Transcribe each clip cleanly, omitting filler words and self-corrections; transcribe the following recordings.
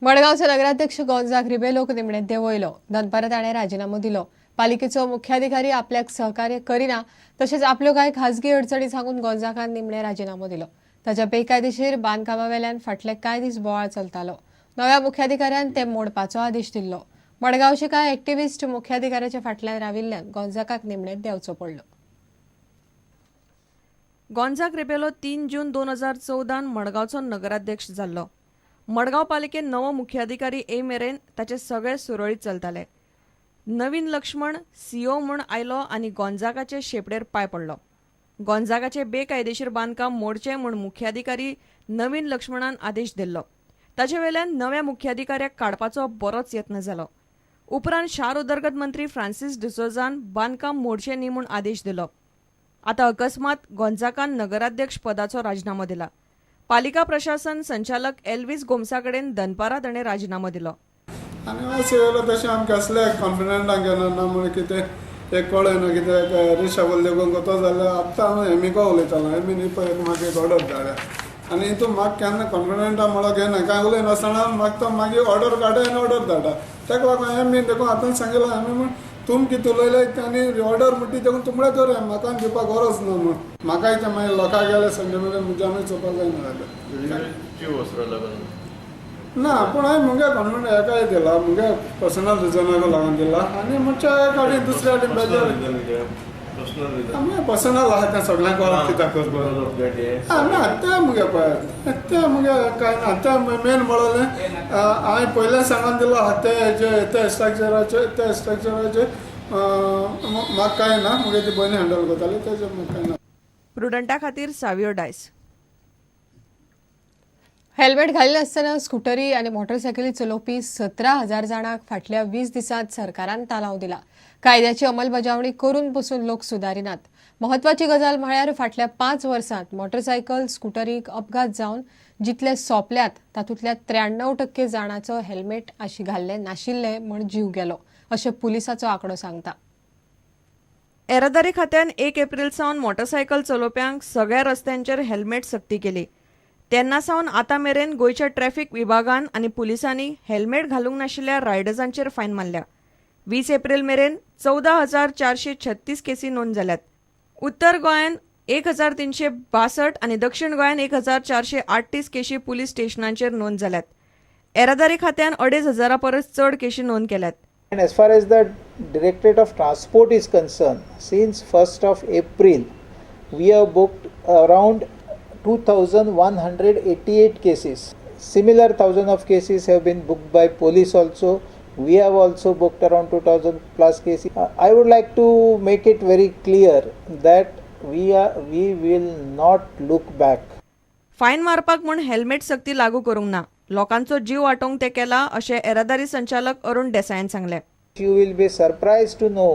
मडगावचे नगराध्यक्ष गोंजाक रिबेलोक निमणें देंवयलो. दनपारां ताणें राजिनामो दिलो. पालिकेचो मुख्याधिकारी आपल्याक सहकार्य करिना तशेंच आपल्यो कांय खाजगी अडचणी सांगून गोंजाकान निमणें राजिनामो दिलो. ताच्या बेकायदेशीर बांदकामावेल्यान फाटले कांय दीस बोवाळ चलतालो. नव्या मुख्याधिकाऱ्यान तें मोडपाचो आदेश दिल्लो. मडगावचे कांय एक्टिव्हिस्ट मुख्याधिकाऱ्याच्या फाटल्यान राविल्ल्यान गोंजाकाक निमणें देंवचो पडलो. गोंजाक रिबेलो 3 जून 2014 मडगावचो नगराध्यक्ष जाल्लो. मडगाव पालिकेन नवो मुख्याधिकारी मेरेन ताचे सगळे सुरळीत चलताले. नवीन लक्ष्मण सीओ म्हूण आयलो आनी गोंजाकाचे शेपडेर पांय पडलो. गोंजाकाचे बेकायदेशीर बांदकाम मोडचें म्हूण मुख्याधिकारी नवीन लक्ष्मणान आदेश दिल्लो. ताचे वेल्यान नव्या मुख्याधिकाऱ्याक काडपाचो बरोच यत्न जालो. उपरांत शार उदरगत मंत्री फ्रांसीस डिसोजान बांदकाम मोडचें न्ही म्हूण आदेश दिलो. आतां अकस्मात गोंजाकान नगराध्यक्ष पदाचो राजिनामो दिला. पालिका प्रशासन संचालक एल्विस गोमसा कडेन दनपारां ताणें राजिनामो दिलो. आनी अशें वेळेला तशें आमकां असले कॉन्फिडंटान घेना ना म्हण कितें एक कळना कितें रिशाबल देगून कोतो जाल्यार आतां हांव एमीको उलयतालो. एमीन पळय म्हाका एक ऑर्डर धाडल्या आनी हितून म्हाका केन्ना कॉन्फिडंटा म्हणून घेना कांय उलयनासतना म्हाका तो मागीर ऑर्डर काडा आनी ऑर्डर धाडा. ताका लागून एमीन देखून आतां सांगिल्लो एमी म्हण तुम कितें उलयले आनी ऑर्डर म्हणटी देखून तुमळे दवरया म्हाका दिवपाक गरज ना म्हण. म्हाकाय तें मागीर लोकांक गेले संडे मध्ये म्हणजे आमी चोवपाक जायना जाल्यार ना पूण हांवें मुगे कॉन्फिडंट हेकाय दिला मुगे पर्सनल रिजनाक लागून दिला आनी म्हणचे गाडी दुसऱ्या कडेन बेजार पर्सनल आहा तें सगळ्यांक वळख कित्याक करपाक ना तें मुगे पळय तें मुगे कांय ना. तें मेन म्हणलें हांवें पयलें सांगून दिलो आहा ते स्ट्रक्चराचे म्हाका कांय ना मुगे ती बनी हँडल करताली तेजे म्हाका कांय ना. प्रुडंटा खातीर सावियो डायस. हेल्मेट घालिनासतना स्कूटरी आनी मोटरसायकली चलोवपी 17,000 जाणांक फाटल्या 20 दिसांत सरकारान तालाव दिला. कायद्याची अंमलबजावणी करून पसून लोक सुदारिनात. महत्वाची गजाल म्हळ्यार फाटल्या 5 वर्सांत मोटरसायकल स्कूटरीक अपघात जावन जितले सोंपल्यात तातूंतल्या 93% जाणांचो हेल्मेट घाल्ले नाशिल्ले म्हूण जीव गेलो अशें पुलिसाचो आंकडो सांगता. येरादारी खात्यान 1 एप्रिल सावन मोटरसायकल चलोवप्यांक सगळ्या रस्त्यांचेर हेल्मेट सक्ती केली. तेन्ना सावन आतां मेरेन गोंयच्या ट्रॅफिक विभागान आनी पुलिसांनी हेल्मेट घालूंक नाशिल्ल्या रायडर्सांचेर फायन मारल्या. 20 एप्रिल मेरेन 14,436 केसी नोंद जाल्यात. उत्तर गोंयान 1,362 आनी दक्षिण गोंयान 1,438 केशी पुलीस स्टेशनांचेर नोंद जाल्यात. येरादारी खात्यान 2,500 परस चड केशी नोंद केल्यात. And as far as the Directorate of Transport is concerned, since 1st of April, we have booked around 2,188 cases. Similar thousand of cases have been booked by police also. We have also booked around 2,000 plus cases. I would like to make it very clear that we will not look back. फायन मारपाक म्हूण helmet सक्ती लागू करूंक ना. लोकांचो जीव वाटोवंक ते केला अशें येरादारी संचालक अरुण देसायान सांगलें. You will be surprised to know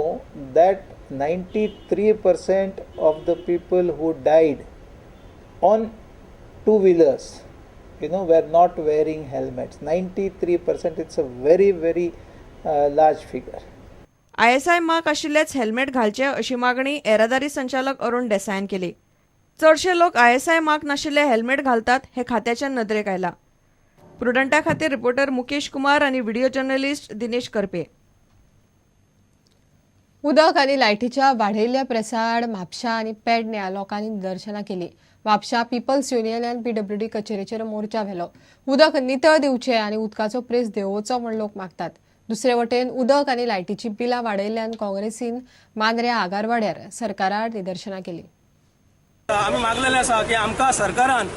that 93% of the people who died on two-wheelers, were not wearing helmets. 93%. It's a very, very large figure. ISI mark आशिल्लेच हेल्मेट घालचे अशी मागणी येरादारी संचालक अरुण देसायान केली. चडशे लोक ISI मार्क नाशिल्ले हेल्मेट घालतात हे खात्याच्या नदरेक आयला. प्रुडंटा खातीर रिपोर्टर मुकेश कुमार आनी व्हिडिओ जर्नलिस्ट दिनेश करपे. उदक आनी लायटीच्या वाडयल्ल्या प्रेसाड म्हापशा आनी पेडण्यां लोकांनी निदर्शनां केली. म्हापशा पिपल्स युनियनान PWD कचेरेचेर मोर्चा व्हेलो. उदक नितळ दिवचें आनी उदकाचो प्रेस देंवोवचो म्हूण लोक मागतात. दुसरे वटेन उदक आनी लायटीची बिलां वाडयल्ल्यान काँग्रेसीन मांद्र्या आगारवाड्यार सरकारार निदर्शनां केली. आमी मागलेले आसा की आमकां सरकारान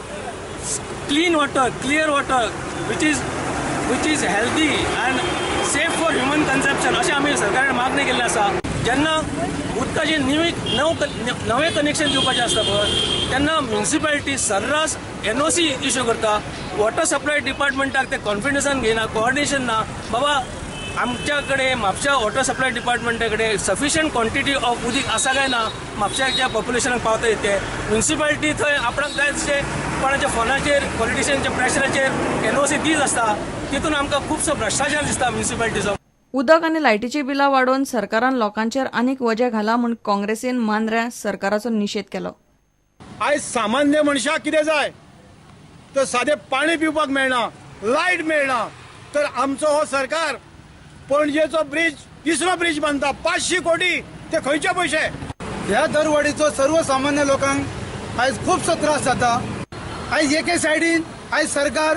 clean water clear water which is healthy and safe for human consumption अशें आमी सरकारान मागणी केल्ली आसा. जेन्ना उदकाचें नवें कनेक्शन दिवपाचें आसता पळय तेन्ना म्युनिसिपालिटी सर्रास NOC इश्यू करता. वॉटर सप्लाय डिपार्टमेंटाक ते कॉन्फिडन्सान घेयना, कोऑर्डिनेशन ना. बाबा आमच्या कडेन म्हापशा वॉटर सप्लाय डिपार्टमेंटा कडेन सफिशियंट क्वॉन्टिटी ऑफ उदीक आसा काय ना म्हापशाच्या पॉप्युलेशनाक पावता येते. म्युनिसिपालिटी थंय आपणाक जाय तशें कोणाच्या फोनाचेर पॉलिटिशियनच्या प्रेशराचेर NOC दीत आसता. तितून आमकां खुबसो भ्रश्टाचार दिसता म्युनिसिपालिटीचो. उदक आनी लायटीची बिलां वाडोवन सरकारान लोकांचेर आनीक वजें घाला म्हूण काँग्रेसीन मांद्र्या सरकाराचो निशेध केलो. आयज सामान्य मनशाक कितें जाय तर सादें पाणी पिवपाक मेळना, लायट मेळना, तर आमचो हो सरकार पणजेचो ब्रिज तिसरो ब्रिज बांदता 500 कोटी ते खंयचे पयशे ह्या दरवाडीचो सर्वसामान्य लोकांक आयज खूबसो त्रास जाता आयज एके सायडीन आयज सरकार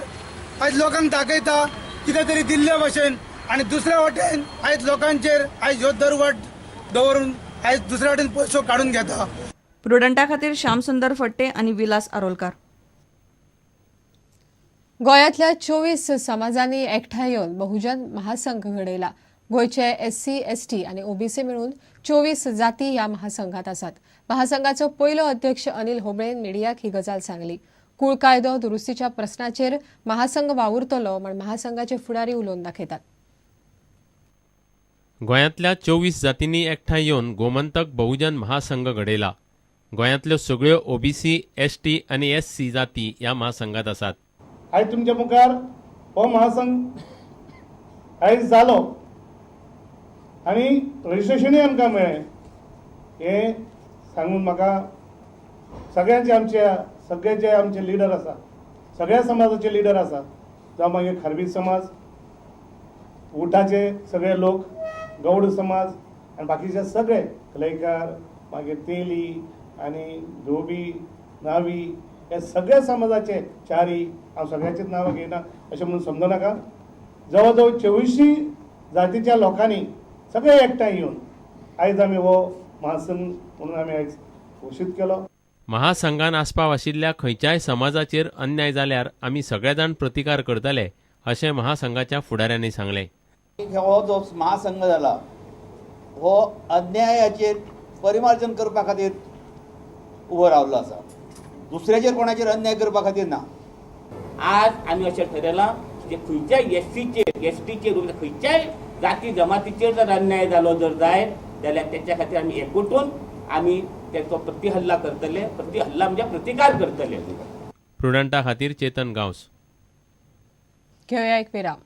आयज लोकांक दाखयता कितें तरी दिल्ले भशेन आनी दुसऱ्या वाटेन आयज लोकांचेर आयज ह्यो दरवाड दवरून आयज दुसऱ्या वाटेन पयसो काडून घेता. प्रुडंटा खातीर श्यामसुंदर फडटे आनी विलास आरोलकार. गोंयांतल्या 24 समाजांनी एकठांय येवन बहुजन महासंघ घडयला. गोंयचे SC, ST आनी OBC मेळून 24 जाती ह्या महासंघात आसात. महासंघाचो पयलो अध्यक्ष अनिल होबळेन मिडियाक ही गजाल सांगली. कुळ कायदो दुरुस्तीच्या प्रस्नाचेर महासंघ वावुरतलो म्हण महासंघाचे फुडारी उलोवन दाखयतात. गोंयांतल्या 24 जातींनी एकठांय येवन गोमंतक बहुजन महासंघ घडयला. गोंयांतल्यो सगळ्यो OBC, ST आनी SC जाती ह्या महासंघात आसात. आयज तुमच्या मुखार हो महासंघ आयज जालो आनी रजिस्ट्रेशनूय आमकां मेळ्ळें. हे सांगून म्हाका सगळे जे आमचे लिडर आसा सगळ्या समाजाचे लिडर आसा जावं मागीर खारवी समाज उठाचे सगळे लोक गौड समाज आनी बाकीचे सगळे कलयकार मागीर तेली आनी धोबी नावी हे सगळ्या समाजाचे चारी हांव सगळ्याचेच नांवां घेयना अशें म्हणून समजू नाका. जवळ जवळ 24 जातीच्या लोकांनी सगळे एकठांय येवन आयज आमी हो महासंघ म्हणून आमी आयज घोशीत केलो. महासंघान आस्पाव आशिल्ल्या खंयच्याय समाजाचेर अन्याय जाल्यार आमी सगळे जाण प्रतिकार करतले अशें महासंघाच्या फुडाऱ्यांनी सांगलें. हो जो महासंघ जाला हो अन्यायाचेर परिमार्जन करपा खातीर उबो रावल्लो आसा. दुसऱ्याचेर कोणाचेर अन्याय करपा खातीर ना. आज आमी अशें ठरयलां की खंयच्याय SCचेर STचेर खंयच्याय जाती जमातीचेर जर अन्याय जालो जर जायत जाल्यार तेच्या खातीर आमी एकवटून आमी तेचो प्रतिहल्ला करतले. प्रतिहल्ला म्हणजे प्रतिकार करतले. प्रुडंटा खातीर चेतन गांवस. घेवया एक विराम.